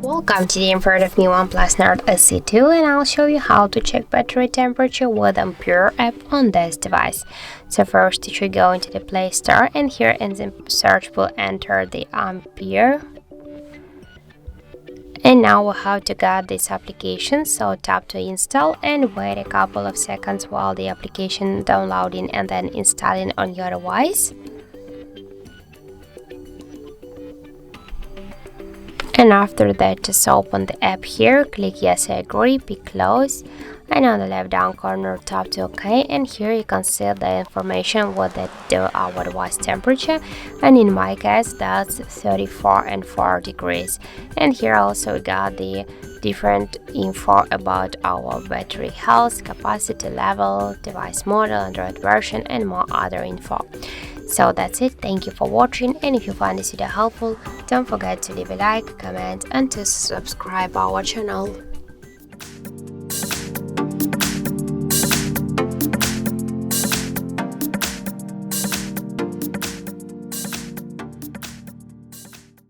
Welcome to the Ampere of new OnePlus Nord CE2, and I'll show you how to check battery temperature with Ampere app on this device. So first you should go into the Play Store, and here in the search we'll enter the Ampere. And now we have to get this application, so tap to install and wait a couple of seconds while the application downloading and then installing on your device. And after that, just open the app here, click yes I agree, pick close, and on the left down corner tap to OK, and here you can see the information what that our device temperature, and in my case that's 34.4 degrees. And here also we got the different info about our battery health, capacity level, device model, Android version, and more other info. So that's it, thank you for watching, and if you find this video helpful, don't forget to leave a like, comment and to subscribe our channel.